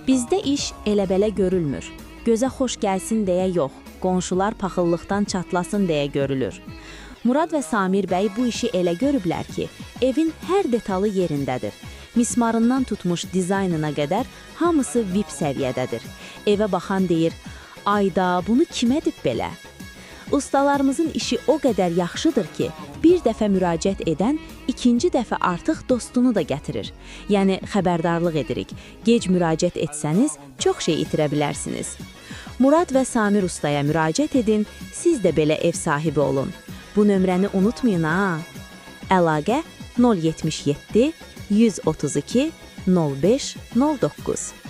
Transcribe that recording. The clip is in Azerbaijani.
Bizdə iş elə-belə görülmür. Gözə xoş gəlsin deyə yox, qonşular paxıllıqdan çatlasın deyə görülür. Murad və Samir bəy bu işi elə görüblər ki, evin hər detalı yerindədir. Mismarından tutmuş dizaynına qədər hamısı VIP səviyyədədir. Evə baxan deyir, ayda bunu kim edib belə? Ustalarımızın işi o qədər yaxşıdır ki, bir dəfə müraciət edən ikinci dəfə artıq dostunu da gətirir. Yəni xəbərdarlıq edirik. Gec müraciət etsəniz, çox şey itirə bilərsiniz. Murad və Samir ustaya müraciət edin, siz də belə ev sahibi olun. Bu nömrəni unutmayın ha. Əlaqə 077 132 05 09.